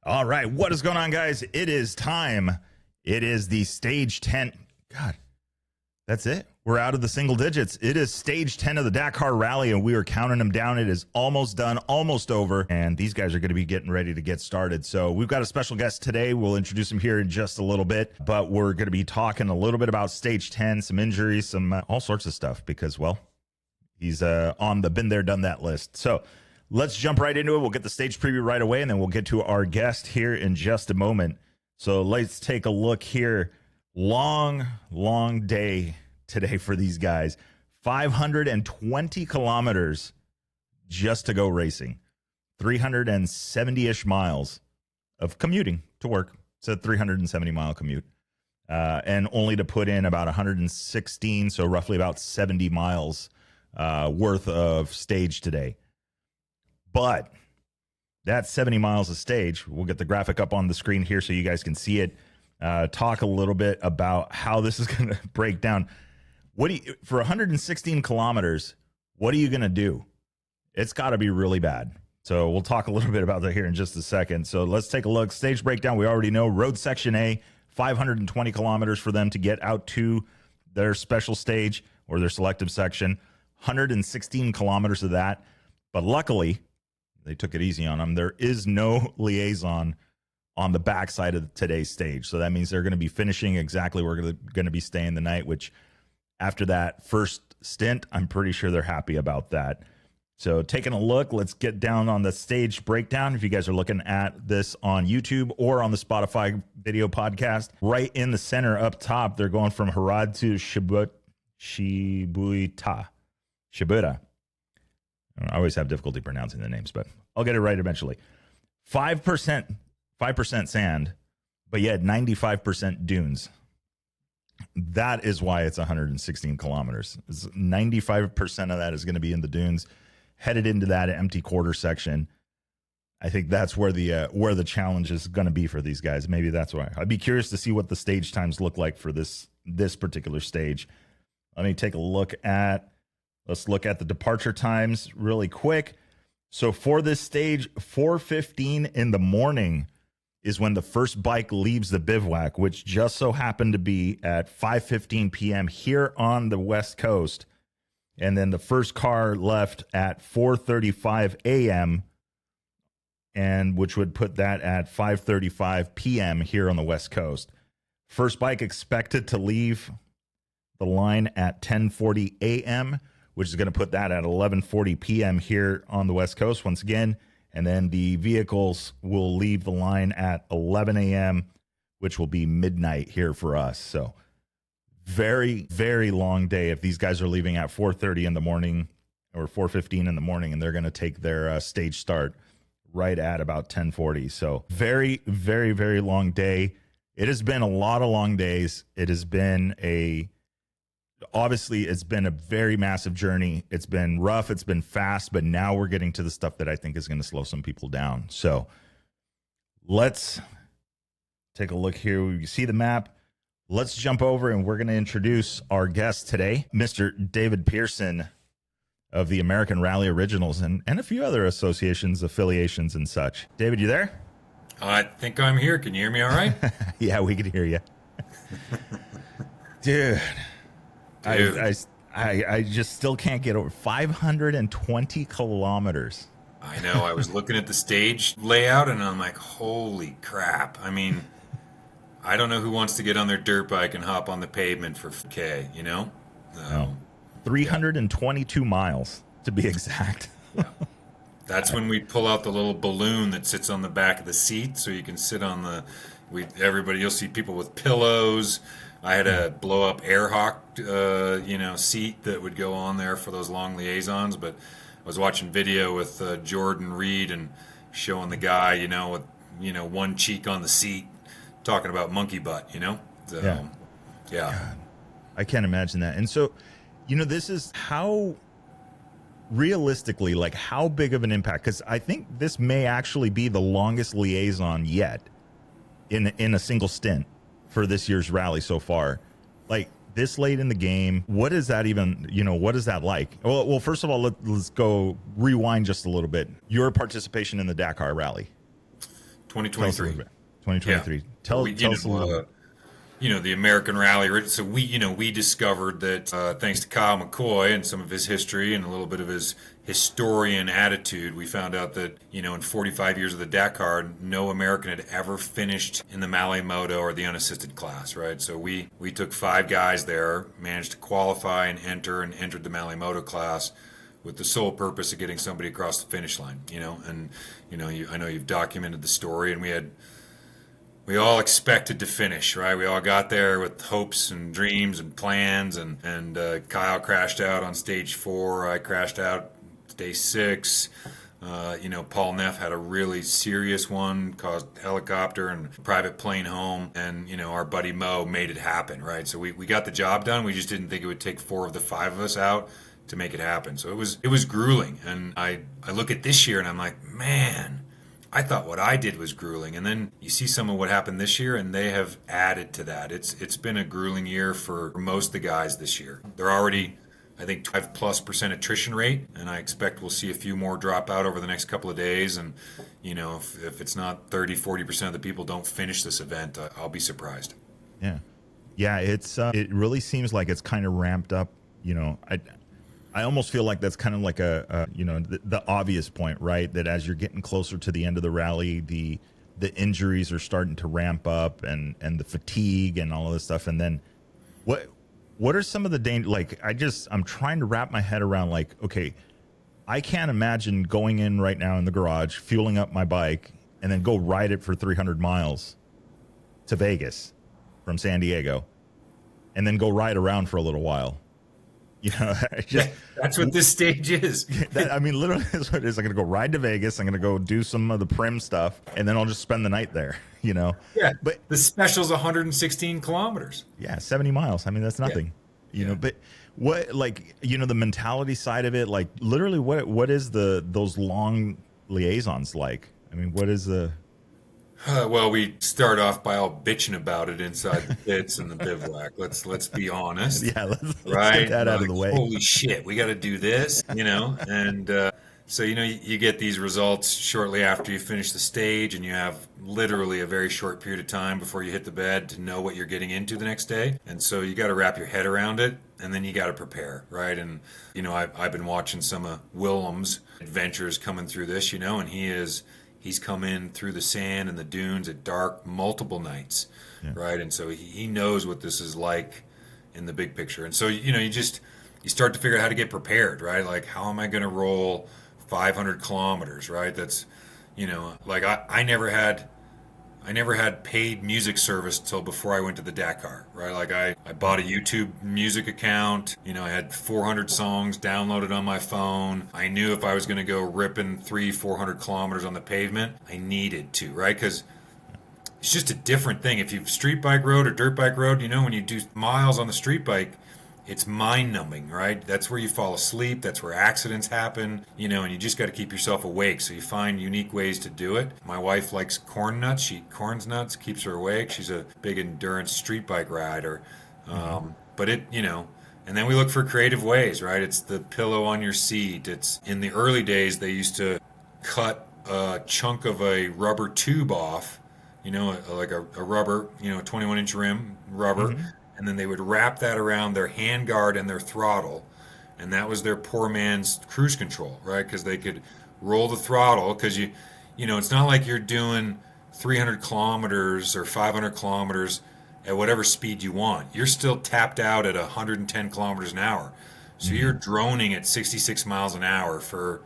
All right, what is going on, guys? It is time. It is the stage 10. God, that's it. We're out of the single digits. It is stage 10 of the Dakar Rally, and we are counting them down. It is almost done, almost over, and these guys are going to be getting ready to get started. So we've got a special guest today. We'll introduce him here in just a little bit, but we're going to be talking a little bit about stage 10, some injuries, some all sorts of stuff because, well, he's on the been there, done that list. So let's jump right into it. We'll get the stage preview right away, and then we'll get to our guest here in just a moment. So let's take a look here. Long day today for these guys. 520 kilometers just to go racing. 370-ish miles of commuting to work. It's a 370-mile commute. And only to put in about 116, so roughly about 70 miles worth of stage today. But that's 70 miles of stage. We'll get the graphic up on the screen here so you guys can see it. Talk a little bit about how this is going to break down. For 116 kilometers, what are you going to do? It's got to be really bad. So we'll talk a little bit about that here in just a second. So let's take a look. Stage breakdown, we already know. Road section A, 520 kilometers for them to get out to their special stage or their selective section. 116 kilometers of that. But luckily, they took it easy on them. There is no liaison on the backside of today's stage. So that means they're going to be finishing exactly where we're going to be staying the night, which after that first stint, I'm pretty sure they're happy about that. So taking a look, let's get down on the stage breakdown. If you guys are looking at this on YouTube or on the Spotify video podcast, right in the center up top, they're going from Harad to Shibuya. I always have difficulty pronouncing the names, but I'll get it right eventually. 5% sand, but yet 95% dunes. That is why it's 116 kilometers. 95% of that is going to be in the dunes, headed into that empty quarter section. I think that's where the challenge is going to be for these guys. Maybe that's why. I'd be curious to see what the stage times look like for this particular stage. Let me take a look at. Let's look at the departure times really quick. So for this stage, 4:15 in the morning is when the first bike leaves the bivouac, which just so happened to be at 5:15 p.m. here on the West Coast. And then the first car left at 4:35 a.m., and which would put that at 5:35 p.m. here on the West Coast. First bike expected to leave the line at 10:40 a.m., which is going to put that at 11:40 p.m. here on the West Coast once again. And then the vehicles will leave the line at 11 a.m., which will be midnight here for us. So very, very long day if these guys are leaving at 4:30 in the morning or 4:15 in the morning, and they're going to take their stage start right at about 10:40. So very, very, very long day. It has been a lot of long days. It has been obviously, it's been a very massive journey. It's been rough. It's been fast. But now we're getting to the stuff that I think is going to slow some people down. So let's take a look here. You see the map. Let's jump over, and we're going to introduce our guest today, Mr. David Pearson of the American Rally Originals and a few other associations, affiliations, and such. David, you there? I think I'm here. Can you hear me all right? Yeah, we can hear you. Dude. I just still can't get over 520 kilometers. I know. I was looking at the stage layout and I'm like, holy crap. I mean, I don't know who wants to get on their dirt bike and hop on the pavement for K, you know? No. 322 miles to be exact. Yeah. That's when we pull out the little balloon that sits on the back of the seat so you can sit on you'll see people with pillows. I had a blow-up Airhawk, seat that would go on there for those long liaisons. But I was watching video with Jordan Reed and showing the guy, with one cheek on the seat, talking about monkey butt, So, yeah. God, I can't imagine that. And so, this is how realistically, like how big of an impact? Because I think this may actually be the longest liaison yet in a single stint for this year's rally so far. Like this late in the game, what is that even, what is that like? Well, first of all, let's go rewind just a little bit. Your participation in the Dakar Rally. Tell us a 2023. little bit. 2023. Yeah. Tell We, us a little bit. the American Rally. So we discovered that thanks to Kyle McCoy and some of his history and a little bit of his historian attitude, we found out that, in 45 years of the Dakar, no American had ever finished in the malle moto or the unassisted class, right? So we took 5 guys there, managed to qualify and entered the malle moto class with the sole purpose of getting somebody across the finish line, and, I know you've documented the story, and we all expected to finish, right? We all got there with hopes and dreams and plans, and Kyle crashed out on stage 4. I crashed out day 6. Paul Neff had a really serious one, caused helicopter and private plane home, and our buddy Mo made it happen, right? So we got the job done. We just didn't think it would take 4 of the 5 of us out to make it happen. So it was grueling, and I look at this year and I'm like, man, I thought what I did was grueling, and then you see some of what happened this year, and they have added to that. It's been a grueling year for most of the guys this year. They're already, I think, 5+% attrition rate, and I expect we'll see a few more drop out over the next couple of days. And if it's not 30-40% of the people don't finish this event, I'll be surprised. Yeah. It's it really seems like it's kind of ramped up. I almost feel like that's kind of like the obvious point, right? That as you're getting closer to the end of the rally, the injuries are starting to ramp up, and the fatigue and all of this stuff. And then what are some of the danger? Like, I'm trying to wrap my head around, like, okay, I can't imagine going in right now in the garage, fueling up my bike, and then go ride it for 300 miles to Vegas from San Diego, and then go ride around for a little while. That's what this stage is. Literally, that's what it is. I'm going to go ride to Vegas. I'm going to go do some of the prim stuff, and then I'll just spend the night there. Yeah, but the special's 116 kilometers. Yeah, 70 miles. That's nothing. But what, the mentality side of it, like, literally, what is those long liaisons like? What is the? Well, we start off by all bitching about it inside the pits and the bivouac. Let's be honest. Yeah, let's right? get that out of the way. Holy shit, we got to do this, and so you get these results shortly after you finish the stage, and you have literally a very short period of time before you hit the bed to know what you're getting into the next day, and so you got to wrap your head around it, and then you got to prepare, right? And I've been watching some of Willem's adventures coming through this, and he's come in through the sand and the dunes at dark multiple nights, right? And so he knows what this is like in the big picture. And so, you start to figure out how to get prepared, right? Like, how am I going to roll 500 kilometers, right? That's, like I never had paid music service till before I went to the Dakar, right? Like I bought a YouTube music account, I had 400 songs downloaded on my phone. I knew if I was going to go ripping 300-400 kilometers on the pavement, I needed to, right? Because it's just a different thing. If you've street bike road or dirt bike road, when you do miles on the street bike, it's mind numbing, right? That's where you fall asleep. That's where accidents happen, and you just got to keep yourself awake. So you find unique ways to do it. My wife likes corn nuts. She eats corn nuts, keeps her awake. She's a big endurance street bike rider. But and then we look for creative ways, right? It's the pillow on your seat. It's in the early days, they used to cut a chunk of a rubber tube off, like a rubber, 21-inch rim rubber. Mm-hmm. And then they would wrap that around their handguard and their throttle. And that was their poor man's cruise control, right? Because they could roll the throttle. Because, it's not like you're doing 300 kilometers or 500 kilometers at whatever speed you want. You're still tapped out at 110 kilometers an hour. So you're droning at 66 miles an hour for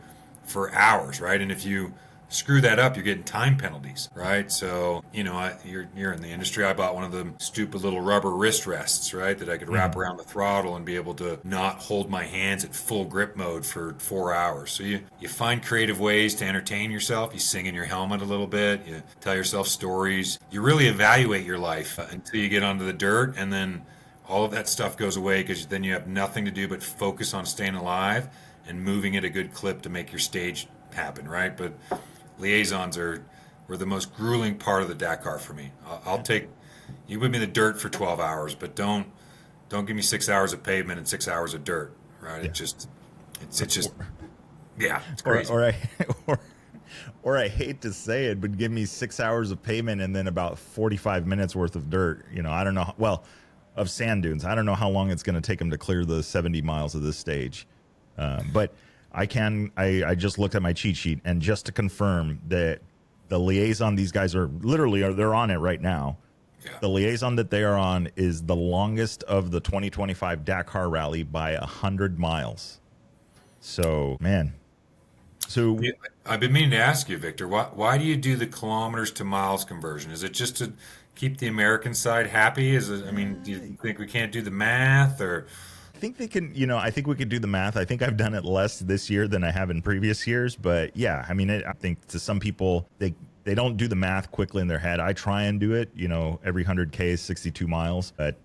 hours, right? And if you screw that up, you're getting time penalties, right? So, you're in the industry. I bought one of them stupid little rubber wrist rests, right, that I could wrap around the throttle and be able to not hold my hands at full grip mode for 4 hours. So you find creative ways to entertain yourself. You sing in your helmet a little bit. You tell yourself stories. You really evaluate your life until you get onto the dirt, and then all of that stuff goes away because then you have nothing to do but focus on staying alive and moving at a good clip to make your stage happen, right? But liaisons were the most grueling part of the Dakar for me. I'll take you with me in the dirt for 12 hours, but don't give me 6 hours of pavement and 6 hours of dirt, right? Yeah. It's just it's crazy. Or or I hate to say it, but give me 6 hours of pavement and then about 45 minutes worth of dirt. I don't know. Well, of sand dunes. I don't know how long it's going to take them to clear the 70 miles of this stage. But I just looked at my cheat sheet, and just to confirm that the liaison, these guys are literally, they're on it right now. Yeah. The liaison that they are on is the longest of the 2025 Dakar Rally by 100 miles. So, man. So I've been meaning to ask you, Victor, why do you do the kilometers to miles conversion? Is it just to keep the American side happy? Do you think we can't do the math, or? I think they can, I think we could do the math. I think I've done it less this year than I have in previous years. But yeah, I think to some people, they don't do the math quickly in their head. I try and do it, every 100K is 62 miles. But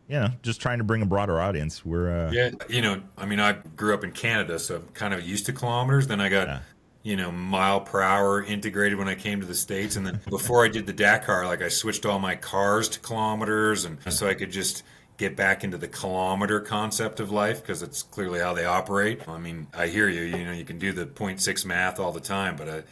yeah, just trying to bring a broader audience. I grew up in Canada, so I'm kind of used to kilometers. Then I got, mile per hour integrated when I came to the States. And then before I did the Dakar, I switched all my cars to kilometers. And so I could just get back into the kilometer concept of life, because it's clearly how they operate. I hear you, you can do the 0.6 math all the time, but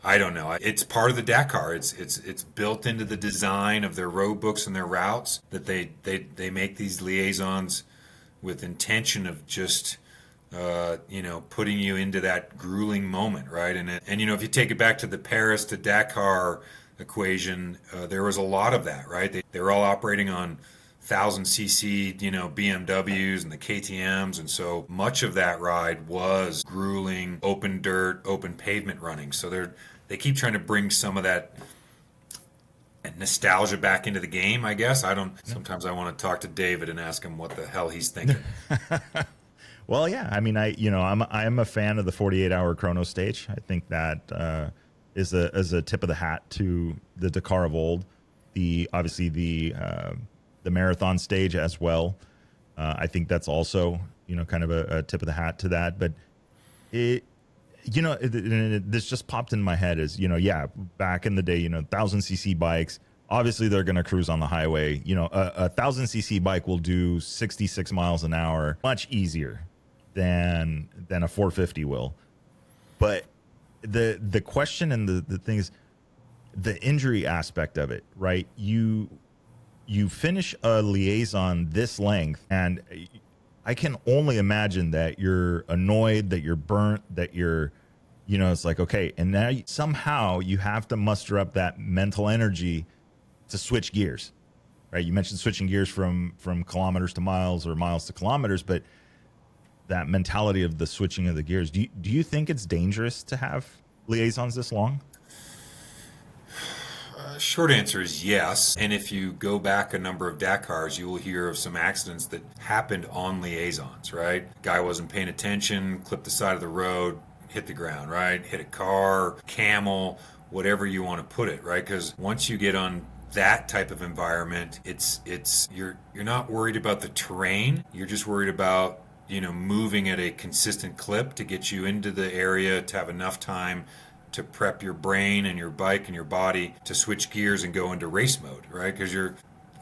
I don't know. It's part of the Dakar. It's built into the design of their road books and their routes, that they make these liaisons with intention of just putting you into that grueling moment, right? And if you take it back to the Paris to Dakar equation, there was a lot of that, right? They were all operating on 1000cc, BMWs and the KTMs, and so much of that ride was grueling, open dirt, open pavement running. So they keep trying to bring some of that nostalgia back into the game, I guess. Sometimes I want to talk to David and ask him what the hell he's thinking. Well, yeah, I'm a fan of the 48-hour chrono stage. I think that is a tip of the hat to the Dakar of old. Obviously the marathon stage as well. I think that's also kind of a tip of the hat to that. But this just popped in my head is back in the day, 1000cc bikes. Obviously they're going to cruise on the highway. A 1000cc bike will do 66 miles an hour much easier than a 450 will. But the question and the thing is the injury aspect of it, right? You finish a liaison this length, and I can only imagine that you're annoyed, that you're burnt, that you're, it's like, okay, and now somehow you have to muster up that mental energy to switch gears, right? You mentioned switching gears from kilometers to miles or miles to kilometers, but that mentality of the switching of the gears. Do you think it's dangerous to have liaisons this long? Short answer is yes. And if you go back a number of Dakars, you will hear of some accidents that happened on liaisons, right? Guy wasn't paying attention, clipped the side of the road, hit the ground, right? Hit a car, camel, whatever you want to put it, right? Because once you get on that type of environment, you're not worried about the terrain. You're just worried about moving at a consistent clip to get you into the area, to have enough time to prep your brain and your bike and your body to switch gears and go into race mode, right? Because you're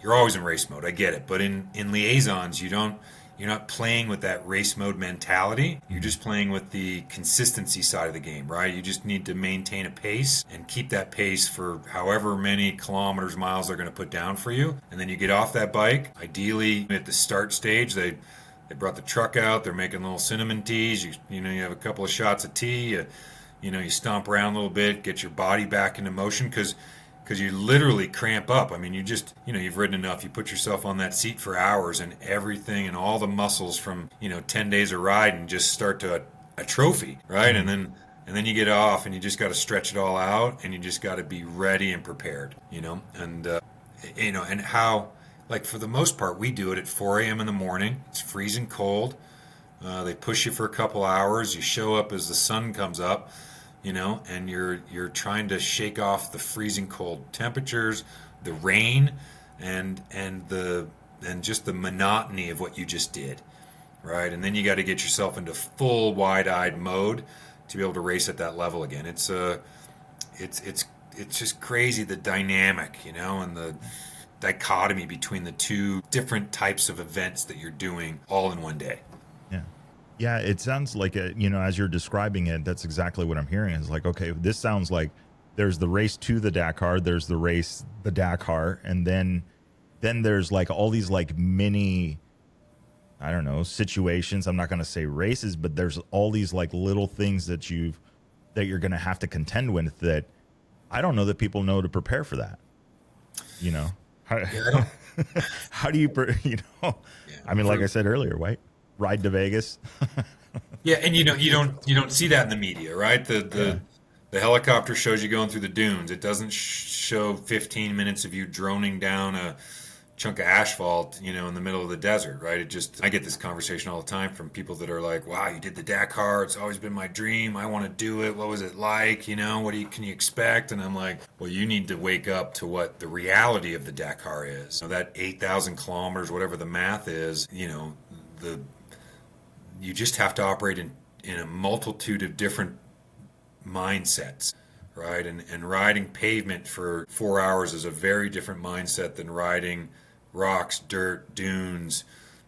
always in race mode. I get it. But in liaisons, you're not playing with that race mode mentality. You're just playing with the consistency side of the game, right? You just need to maintain a pace and keep that pace for however many kilometers, miles they're going to put down for you. And then you get off that bike. Ideally, at the start stage, they brought the truck out. They're making little cinnamon teas. You have a couple of shots of tea. You stomp around a little bit, get your body back into motion, because you literally cramp up. You've ridden enough. You put yourself on that seat for hours, and everything and all the muscles from 10 days of riding just start to atrophy, right? Mm-hmm. And then you get off, and you just got to stretch it all out, and you just got to be ready and prepared, and how. For the most part, we do it at 4 a.m. in the morning. It's freezing cold. They push you for a couple hours. You show up as the sun comes up, and you're trying to shake off the freezing cold temperatures, the rain, and just the monotony of what you just did, right? And then you got to get yourself into full wide-eyed mode to be able to race at that level again. It's just crazy, the dynamic, and the dichotomy between the two different types of events that you're doing all in one day. Yeah. Yeah, it sounds like you know, as you're describing it, that's exactly what I'm hearing. Is like, okay, this sounds like there's the race to the Dakar, there's the Dakar, and then there's like all these like mini, I don't know, situations. I'm not going to say races, but there's all these like little things that you're going to have to contend with that I don't know that people know to prepare for that. You know, how, Yeah, I don't. how do you, you know, Yeah, I mean, like I said earlier, right? Ride to Vegas. yeah, and you don't see that in the media, right? The Yeah. the the helicopter shows you going through the dunes. It doesn't show 15 minutes of you droning down a chunk of asphalt, in the middle of the desert, right? I get this conversation all the time from people that are like, wow, you did the Dakar. It's always been my dream. I want to do it. What was it like? Can you expect? And I'm like, well, you need to wake up to what the reality of the Dakar is. That 8,000 kilometers, whatever the math is, the you just have to operate in a multitude of different mindsets, right? And riding pavement for 4 hours is a very different mindset than riding rocks, dirt, dunes,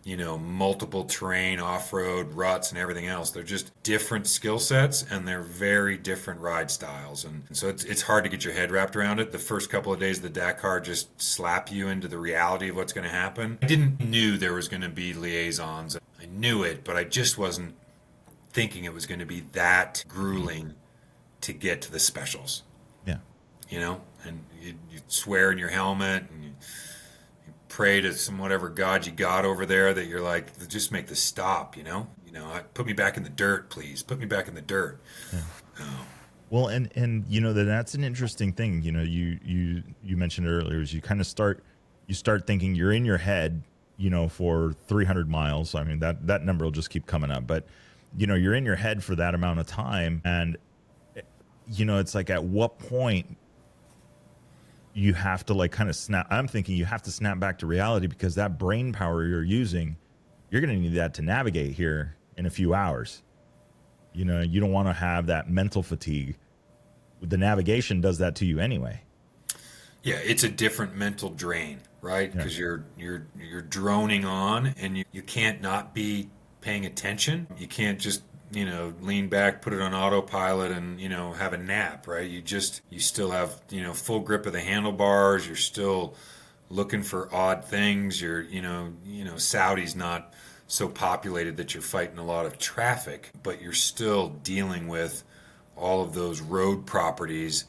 multiple terrain, off-road, ruts, and everything else. They're just different skill sets, and they're very different ride styles. And so it's hard to get your head wrapped around it. The first couple of days of the Dakar just slap you into the reality of what's going to happen. I didn't knew there was going to be liaisons. I knew it, but I just wasn't thinking it was going to be that grueling to get to the specials, Yeah. and you swear in your helmet, and you pray to some whatever God you got over there that you're like, just make this stop, put me back in the dirt, please. Put me back in the dirt. Yeah. Oh, Well, and you know that's an interesting thing. You know, you mentioned earlier is you start thinking you're in your head, for 300 miles. I mean that number will just keep coming up, but you're in your head for that amount of time, and it's like at what point you have to like kind of snap. I'm thinking you have to snap back to reality because that brain power you're using, you're going to need that to navigate here in a few hours. You don't want to have that mental fatigue. The navigation does that to you anyway. yeah, it's a different mental drain, right? Yeah. Because you're droning on, and you can't not be paying attention. You can't just lean back, put it on autopilot, and have a nap, right? You still have full grip of the handlebars. You're still looking for odd things. Saudi's not so populated that you're fighting a lot of traffic, but you're still dealing with all of those road properties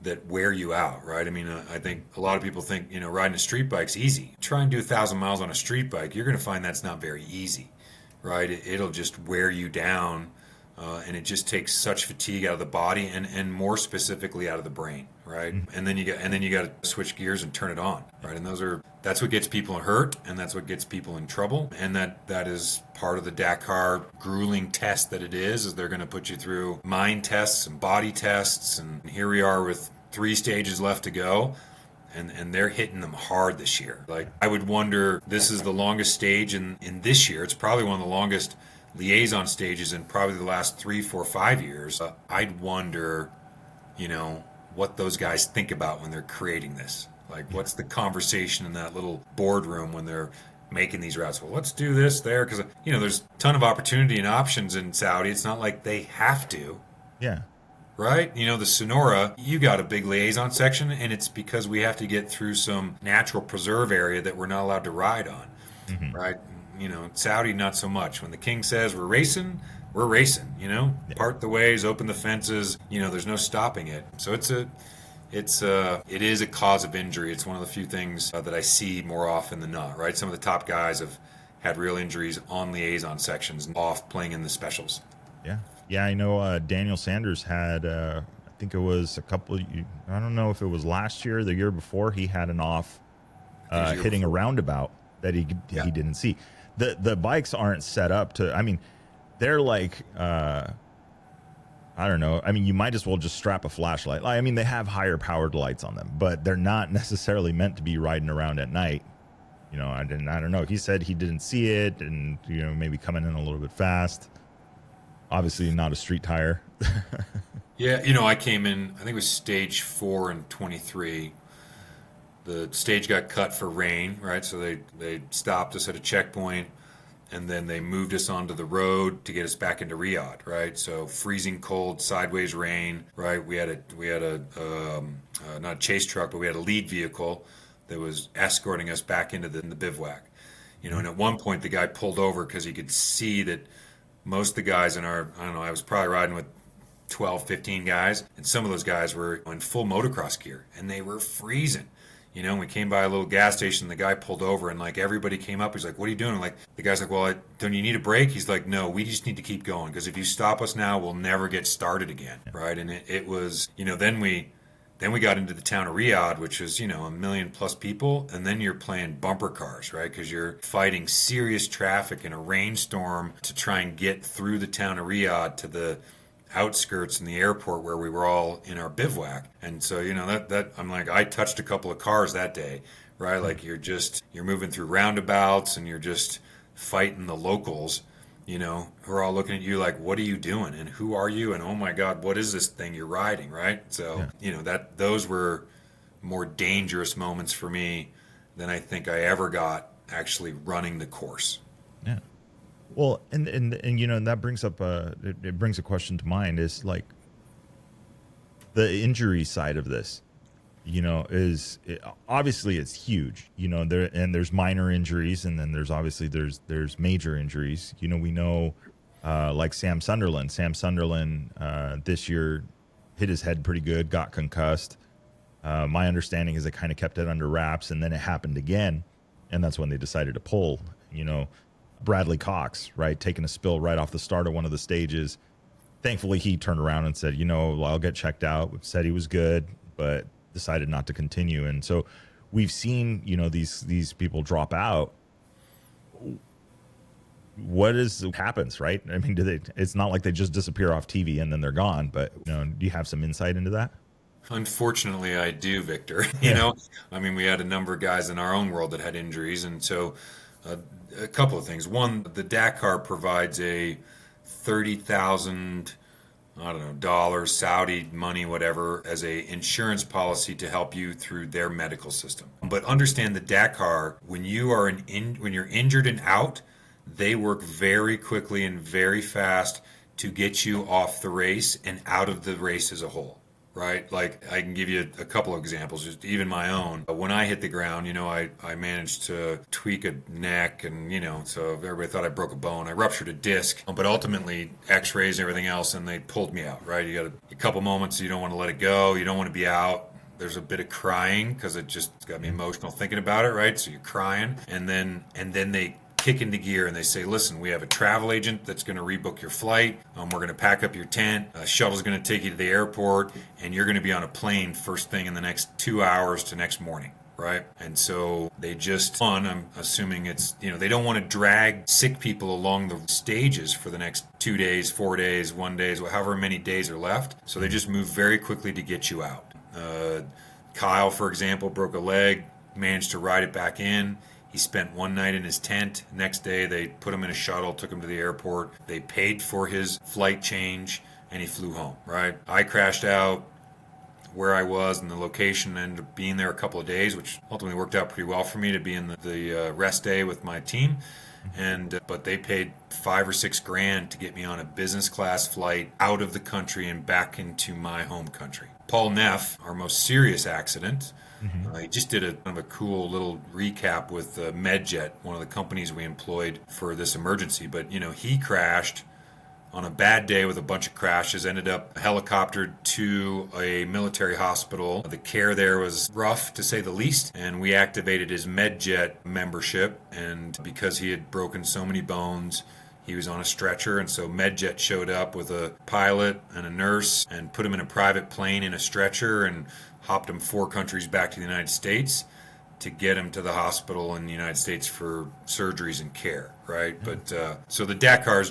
that wear you out, right? I mean, I think a lot of people think riding a street bike's easy. Try and do 1,000 miles on a street bike, you're going to find that's not very easy, right? It'll just wear you down, and it just takes such fatigue out of the body, and more specifically out of the brain, right? And then you got to switch gears and turn it on, right? And that's what gets people hurt, and that's what gets people in trouble, and that is part of the Dakar grueling test that it is they're going to put you through mind tests and body tests, and here we are with 3 stages left to go. And they're hitting them hard this year. Like, I would wonder, this is the longest stage in this year. It's probably one of the longest liaison stages in probably the last 3, 4, 5 years. I'd wonder, what those guys think about when they're creating this. Like, what's the conversation in that little boardroom when they're making these routes? Well, let's do this there, because, there's a ton of opportunity and options in Saudi. It's not like they have to. Yeah. Right? The Sonora, you got a big liaison section, and it's because we have to get through some natural preserve area that we're not allowed to ride on, right? Saudi, not so much. When the king says we're racing, Yeah. Part the ways, open the fences, there's no stopping it. So it is a cause of injury. It's one of the few things that I see more often than not, right? Some of the top guys have had real injuries on liaison sections off playing in the specials. Yeah. Yeah, I know Daniel Sanders had, I think it was I don't know if it was last year or the year before, he had an off hitting a roundabout that he didn't see. The bikes aren't set up to, I mean, they're like, I don't know. I mean, you might as well just strap a flashlight. I mean, they have higher powered lights on them, but they're not necessarily meant to be riding around at night. I don't know. He said he didn't see it and, maybe coming in a little bit fast. Obviously not a street tire. Yeah, I came in, I think it was stage 4 and 23. The stage got cut for rain, right? So they stopped us at a checkpoint, and then they moved us onto the road to get us back into Riyadh, right? So freezing cold, sideways rain, right? We had a not a chase truck, but we had a lead vehicle that was escorting us back into the bivouac. And at one point the guy pulled over because he could see that most of the guys in our, I don't know, I was probably riding with 12, 15 guys, and some of those guys were in full motocross gear, and they were freezing. We came by a little gas station, the guy pulled over, and like everybody came up. He's like, "What are you doing?" Like the guy's like, "Well, don't you need a break?" He's like, "No, we just need to keep going because if you stop us now, we'll never get started again." Right? And it was, then we got into the town of Riyadh, which was, 1 million+ people, and then you're playing bumper cars, right? Because you're fighting serious traffic in a rainstorm to try and get through the town of Riyadh to the outskirts in the airport where we were all in our bivouac. And so, that I'm like, I touched a couple of cars that day, right? Like you're moving through roundabouts and you're just fighting the locals, who are all looking at you like, what are you doing? And who are you? And oh my God, what is this thing you're riding, right? So, those were more dangerous moments for me than I think I ever got actually running the course. Yeah. Well, and that brings up it brings a question to mind is like the injury side of this, obviously it's huge, there's minor injuries and then there's major injuries. We know like Sam Sunderland this year hit his head pretty good, got concussed. My understanding is they kind of kept it under wraps and then it happened again. And that's when they decided to pull, Bradley Cox, right, taking a spill right off the start of one of the stages. Thankfully, he turned around and said, I'll get checked out. Said he was good, but decided not to continue. And so we've seen, these people drop out. What happens, right? I mean, it's not like they just disappear off TV and then they're gone. But, do you have some insight into that? Unfortunately, I do, Victor. I mean, we had a number of guys in our own world that had injuries. And so a couple of things. One, the Dakar provides a 30,000, I don't know, dollars, Saudi money, whatever, as a insurance policy to help you through their medical system. But understand the Dakar, when you're injured and out, they work very quickly and very fast to get you off the race and out of the race as a whole. Right? Like I can give you a couple of examples, just even my own. When I hit the ground, I managed to tweak a neck and, so everybody thought I broke a bone. I ruptured a disc, but ultimately x-rays and everything else, and they pulled me out, right? You got a couple moments you don't want to let it go. You don't want to be out. There's a bit of crying because it just got me emotional thinking about it, right? So you're crying and then they kick into gear and they say, listen, we have a travel agent that's going to rebook your flight. We're going to pack up your tent. A shuttle's going to take you to the airport and you're going to be on a plane first thing in the next 2 hours to next morning. Right. And so I'm assuming it's, they don't want to drag sick people along the stages for the next 2 days, 4 days, 1 day, however many days are left. So they just move very quickly to get you out. Kyle, for example, broke a leg, managed to ride it back in. He spent one night in his tent. Next day, they put him in a shuttle, took him to the airport. They paid for his flight change, and he flew home, right? I crashed out where I was and the location, ended up being there a couple of days, which ultimately worked out pretty well for me to be in the rest day with my team. But they paid $5 or $6 grand to get me on a business class flight out of the country and back into my home country. Paul Neff, our most serious accident, he just did a cool little recap with MedJet, one of the companies we employed for this emergency. But, he crashed on a bad day with a bunch of crashes, ended up helicoptered to a military hospital. The care there was rough, to say the least, and we activated his MedJet membership. And because he had broken so many bones, he was on a stretcher, and so MedJet showed up with a pilot and a nurse and put him in a private plane in a stretcher and hopped him 4 countries back to the United States to get him to the hospital in the United States for surgeries and care, right? But so the Dakar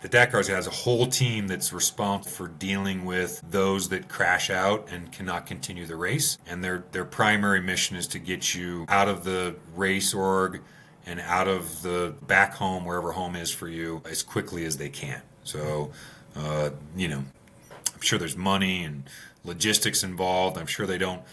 has a whole team that's responsible for dealing with those that crash out and cannot continue the race. And their primary mission is to get you out of the race org and out of the back home, wherever home is for you, as quickly as they can. So, I'm sure there's money and logistics involved. I'm sure they don't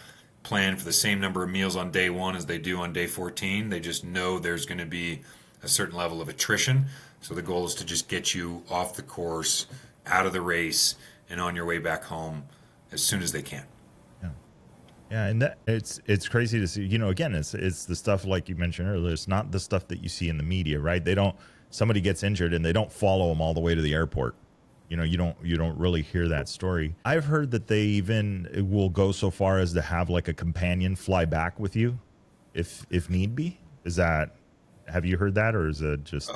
plan for the same number of meals on day 1 as they do on day 14. They just know there's going to be a certain level of attrition. So the goal is to just get you off the course, out of the race, and on your way back home as soon as they can. Yeah. Yeah, and that it's crazy to see, again, it's the stuff like you mentioned earlier. It's not the stuff that you see in the media, right? Somebody gets injured and they don't follow them all the way to the airport. You don't really hear that story. I've heard that they even will go so far as to have like a companion fly back with you if need be. Have you heard that, or is it just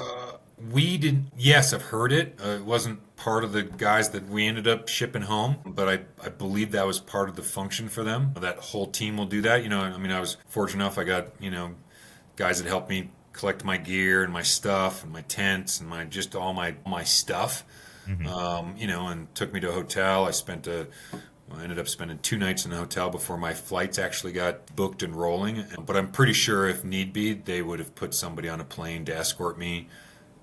We didn't. Yes, I've heard it. It wasn't part of the guys that we ended up shipping home, but I believe that was part of the function for them. That whole team will do that. I was fortunate enough. I got guys that helped me collect my gear and my stuff and my tents and all my stuff. And took me to a hotel. I ended up spending 2 nights in a hotel before my flights actually got booked and rolling. But I'm pretty sure if need be, they would have put somebody on a plane to escort me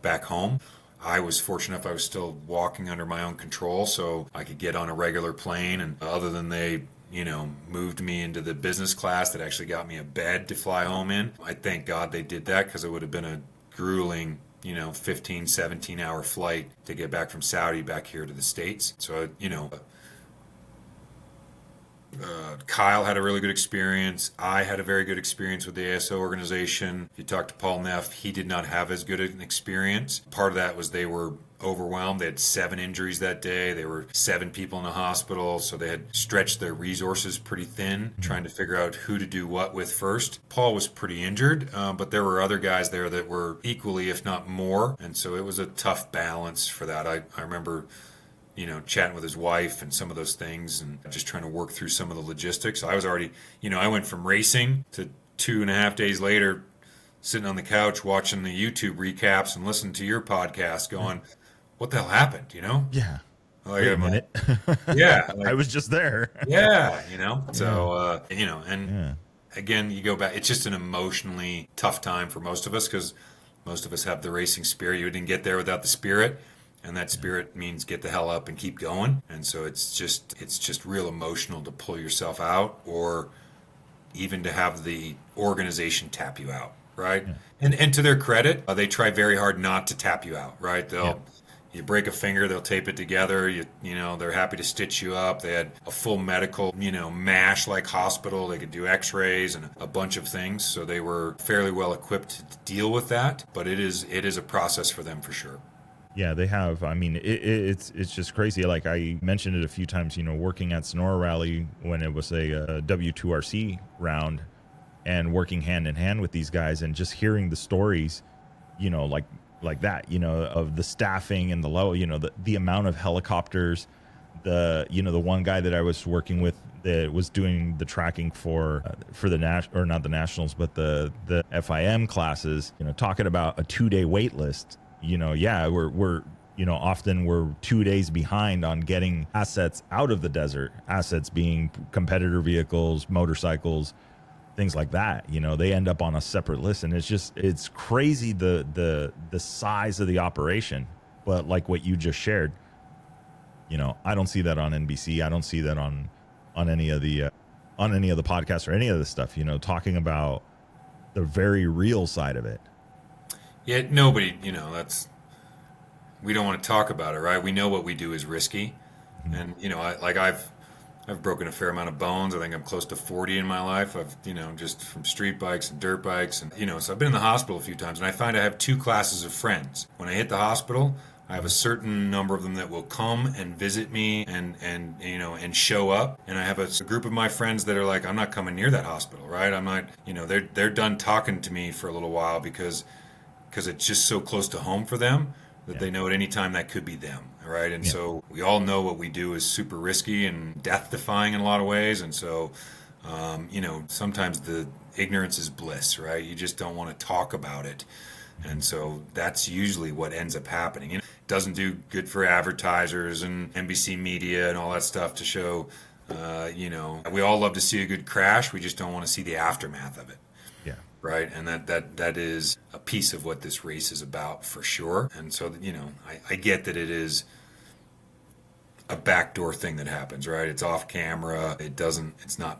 back home. I was fortunate enough I was still walking under my own control, so I could get on a regular plane. And other than they, moved me into the business class that actually got me a bed to fly home in, I thank God they did that, because it would have been a grueling 15, 17 hour flight to get back from Saudi back here to the States. So, Kyle had a really good experience. I had a very good experience with the ASO organization. If you talk to Paul Neff, he did not have as good an experience. Part of that was they were overwhelmed. They had 7 injuries that day. There were 7 people in the hospital, so they had stretched their resources pretty thin, trying to figure out who to do what with first. Paul was pretty injured, but there were other guys there that were equally, if not more, and so it was a tough balance for that. I remember chatting with his wife and some of those things and just trying to work through some of the logistics. I was already, I went from racing to 2.5 days later sitting on the couch watching the YouTube recaps and listening to your podcast going, what the hell happened, Yeah. Like, Wait a minute. Yeah. I was just there. Yeah, So, again, you go back. It's just an emotionally tough time for most of us, because most of us have the racing spirit. You didn't get there without the spirit. And that spirit means get the hell up and keep going. And so it's just real emotional to pull yourself out, or even to have the organization tap you out, right? Yeah. And to their credit, they try very hard not to tap you out, right? You break a finger, they'll tape it together. They're happy to stitch you up. They had a full medical, MASH like hospital. They could do X-rays and a bunch of things. So they were fairly well equipped to deal with that. But it is a process for them for sure. Yeah, they have. I mean, it's just crazy. Like I mentioned it a few times, working at Sonora Rally when it was a W2RC round, and working hand in hand with these guys, and just hearing the stories, like that, of the staffing and the amount of helicopters, the one guy that I was working with that was doing the tracking for the not the nationals, but the FIM classes, talking about a 2-day wait list. We're often we're 2 days behind on getting assets out of the desert, assets being competitor vehicles, motorcycles, things like that. They end up on a separate list, and it's crazy the size of the operation. But like what you just shared, I don't see that on NBC. I don't see that on any of the podcasts or any of the stuff, talking about the very real side of it. Yeah, nobody, we don't want to talk about it, right? We know what we do is risky. And, I've broken a fair amount of bones. I think I'm close to 40 in my life. I've, just from street bikes and dirt bikes. And, so I've been in the hospital a few times, and I find I have 2 classes of friends. When I hit the hospital, I have a certain number of them that will come and visit me and show up. And I have a group of my friends that are like, I'm not coming near that hospital, right? I'm not, they're done talking to me for a little while because it's just so close to home for them that they know at any time that could be them, right? And so we all know what we do is super risky and death-defying in a lot of ways. And so, sometimes the ignorance is bliss, right? You just don't want to talk about it. And so that's usually what ends up happening. It doesn't do good for advertisers and NBC media and all that stuff to show, we all love to see a good crash. We just don't want to see the aftermath of it. Right, and that is a piece of what this race is about for sure. And so, I get that it is a backdoor thing that happens, right? It's off camera. It's not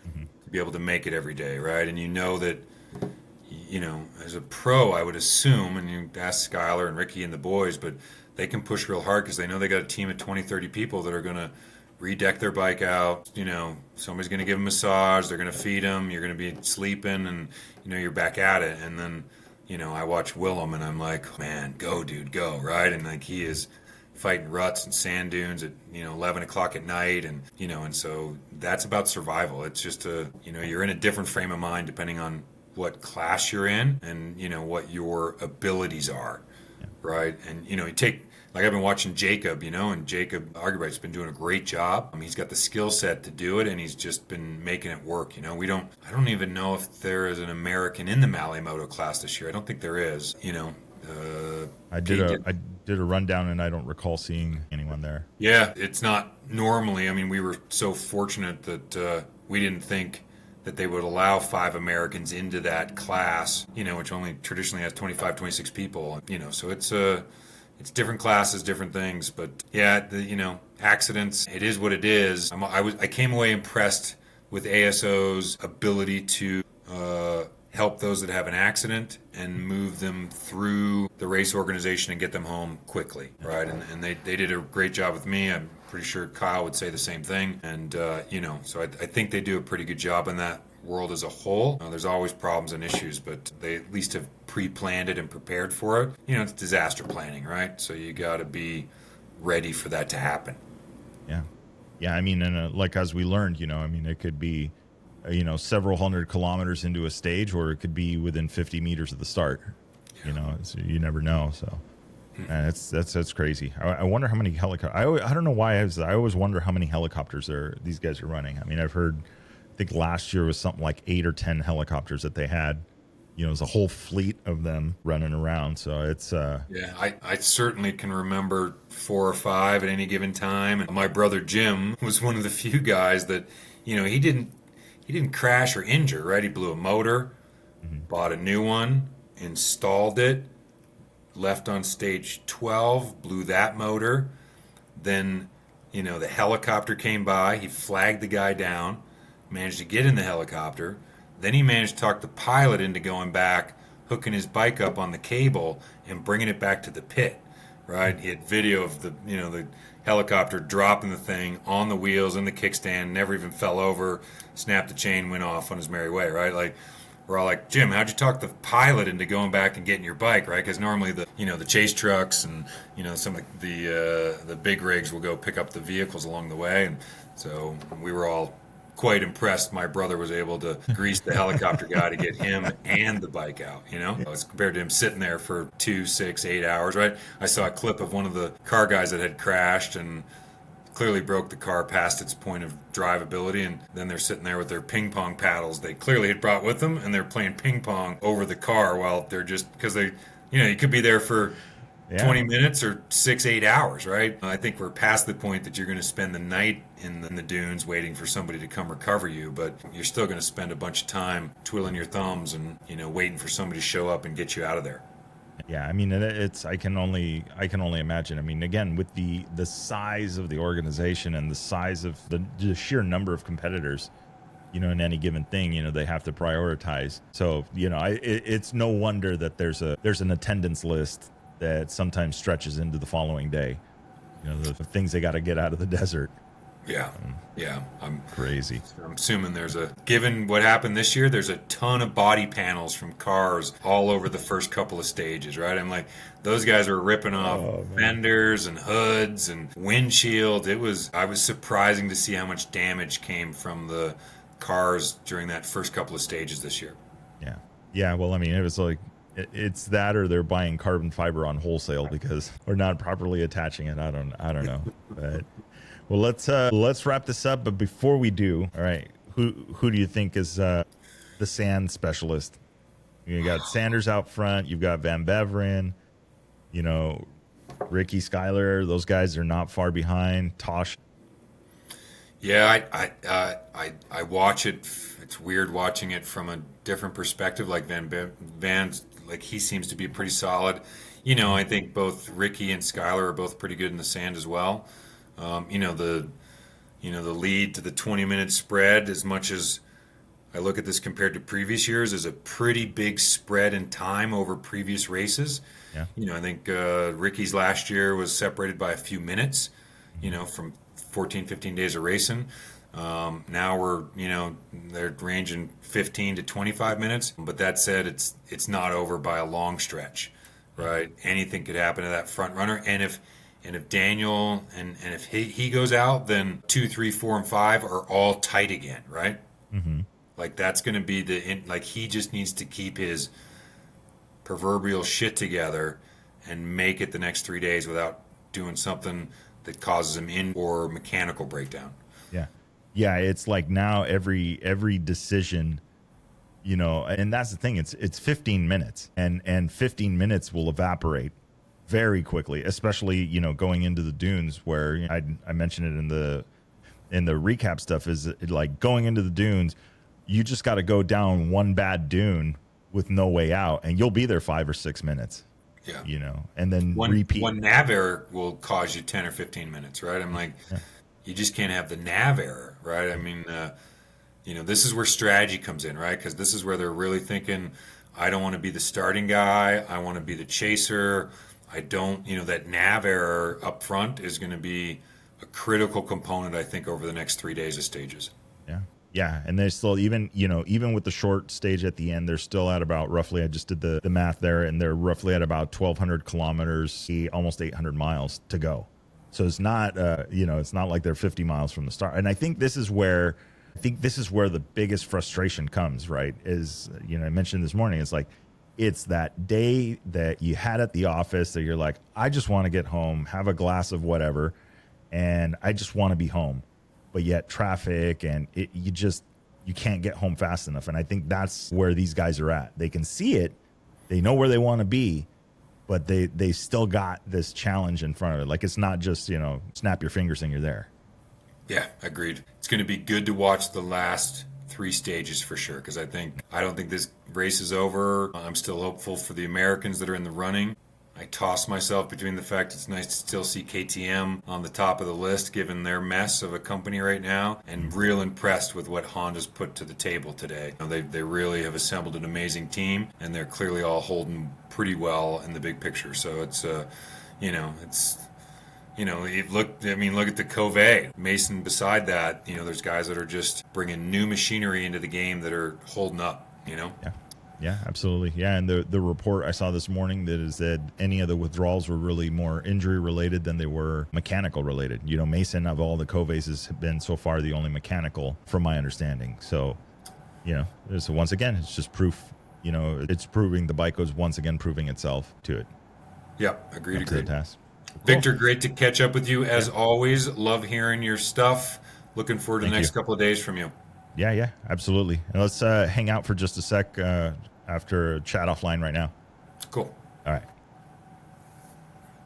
be able to make it every day, right? And you know that, as a pro, I would assume, and you ask Skylar and Ricky and the boys, but they can push real hard because they know they got a team of 20, 30 people that are going to redeck their bike out. Somebody's going to give them a massage, they're going to feed them, you're going to be sleeping, and, you're back at it. And then, I watch Willem and I'm like, man, go, dude, go, right? And like he is fighting ruts and sand dunes at 11 o'clock at night, and and so that's about survival. It's just you're in a different frame of mind depending on what class you're in and what your abilities are, right? And you take, like, I've been watching Jacob, and Jacob Argybright's been doing a great job. He's got the skill set to do it, and he's just been making it work. I don't even know if there is an American in the Malle Moto class this year. I don't think there is. I did a rundown, and I don't recall seeing anyone there. Yeah, it's not normally. We were so fortunate that we didn't think that they would allow 5 Americans into that class, which only traditionally has 25, 26 people. So it's different classes, different things. But yeah, accidents, it is what it is. I came away impressed with ASO's ability to help those that have an accident and move them through the race organization and get them home quickly, right? And they did a great job with me. I'm pretty sure Kyle would say the same thing. And, so I think they do a pretty good job in that world as a whole. There's always problems and issues, but they at least have pre-planned it and prepared for it. It's disaster planning, right? So you got to be ready for that to happen. Yeah. Yeah, and like as we learned, it could be several hundred kilometers into a stage, or it could be within 50 meters of the start. So you never know. So that's crazy. I wonder how many helicopters. I don't know why I always wonder how many helicopters these guys are running. I've heard, I think last year was something like 8 or 10 helicopters that they had. It was a whole fleet of them running around. So it's I certainly can remember 4 or 5 at any given time. And my brother Jim was one of the few guys that he didn't crash or injure, right? He blew a motor, bought a new one, installed it, left on stage 12, blew that motor. Then, the helicopter came by. He flagged the guy down, managed to get in the helicopter. Then he managed to talk the pilot into going back, hooking his bike up on the cable and bringing it back to the pit, right? He had video of the helicopter dropping the thing on the wheels in the kickstand, never even fell over, snapped the chain, went off on his merry way, right? Like, we're all like, Jim, how'd you talk the pilot into going back and getting your bike, right? Because normally the chase trucks and some of the big rigs will go pick up the vehicles along the way, and so we were all quite impressed. My brother was able to grease the helicopter guy to get him and the bike out, as compared to him sitting there for 2, 6, 8 hours, right? I saw a clip of one of the car guys that had crashed and clearly broke the car past its point of drivability, and then they're sitting there with their ping pong paddles they clearly had brought with them, and they're playing ping pong over the car while they're just, because they, you could be there for 20 minutes or 6, 8 hours, right? I think we're past the point that you're going to spend the night in the dunes waiting for somebody to come recover you, but you're still going to spend a bunch of time twiddling your thumbs and, waiting for somebody to show up and get you out of there. Yeah, it's I can only imagine. Again, with the size of the organization and the size of the sheer number of competitors, in any given thing, they have to prioritize. So, it's no wonder that there's an attendance list that sometimes stretches into the following day. The things they got to get out of the desert. Yeah. I'm crazy. I'm assuming given what happened this year, there's a ton of body panels from cars all over the first couple of stages, right? I'm like, those guys were ripping off fenders and hoods and windshields. I was surprising to see how much damage came from the cars during that first couple of stages this year. Yeah. Well, it was like, it's that, or they're buying carbon fiber on wholesale because we're not properly attaching it. I don't know. But well, let's wrap this up. But before we do, all right, who do you think is the sand specialist? You got Sanders out front. You've got Van Beveren. Ricky, Skyler. Those guys are not far behind. Tosh. Yeah, I watch it. It's weird watching it from a different perspective. Like Van's, like, he seems to be pretty solid. I think both Ricky and Skyler are both pretty good in the sand as well. The lead to the 20-minute spread, as much as I look at this compared to previous years as a pretty big spread in time over previous races. Yeah. I think Ricky's last year was separated by a few minutes, from 14, 15 days of racing. Now we're, they're ranging 15 to 25 minutes. But that said, it's not over by a long stretch, right? Anything could happen to that front runner. And if Daniel and if he goes out, then 2, 3, 4, and 5 are all tight again, right? Mm-hmm. Like that's going to be he just needs to keep his proverbial shit together and make it the next 3 days without doing something that causes him in or mechanical breakdown. Yeah. Yeah. It's like now every decision, and that's the thing. It's 15 minutes and 15 minutes will evaporate very quickly, especially, going into the dunes where I mentioned it in the recap stuff is like going into the dunes. You just got to go down one bad dune with no way out, and you'll be there 5 or 6 minutes. Yeah. And then repeat. One nav error will cause you 10 or 15 minutes, right? I'm like, you just can't have the nav error, right? I mean, this is where strategy comes in, right? Because this is where they're really thinking, I don't want to be the starting guy. I want to be the chaser. I don't, that nav error up front is going to be a critical component, I think, over the next 3 days of stages. Yeah. Yeah, and they're still even with the short stage at the end, they're still at about roughly. I just did the math there, and they're roughly at about 1,200 kilometers, almost 800 miles to go. So it's not, it's not like they're 50 miles from the start. And I think this is where the biggest frustration comes. Right? Is I mentioned this morning. It's like it's that day that you had at the office that you're like, I just want to get home, have a glass of whatever, and I just want to be home. But yet traffic and you can't get home fast enough. And I think that's where these guys are at. They can see it. They know where they want to be, but they still got this challenge in front of it. Like it's not just, snap your fingers and you're there. Yeah, agreed. It's going to be good to watch the last 3 stages for sure. Because I don't think this race is over. I'm still hopeful for the Americans that are in the running. I toss myself between the fact it's nice to still see KTM on the top of the list given their mess of a company right now, and real impressed with what Honda's put to the table today. They really have assembled an amazing team, and they're clearly all holding pretty well in the big picture. So it's look at the Cove. Mason beside that, there's guys that are just bringing new machinery into the game that are holding up, Yeah. Yeah, absolutely. Yeah, and the report I saw this morning that is that any of the withdrawals were really more injury related than they were mechanical related. Mason of all the Coves has been so far the only mechanical, from my understanding. So, so once again, it's just proof. It's proving the bike was once again proving itself to it. Yeah, agreed. To the task. Cool. Victor, great to catch up with you as always. Love hearing your stuff. Looking forward to the next couple of days from you. Yeah, absolutely. And let's hang out for just a sec after chat offline right now. Cool. All right.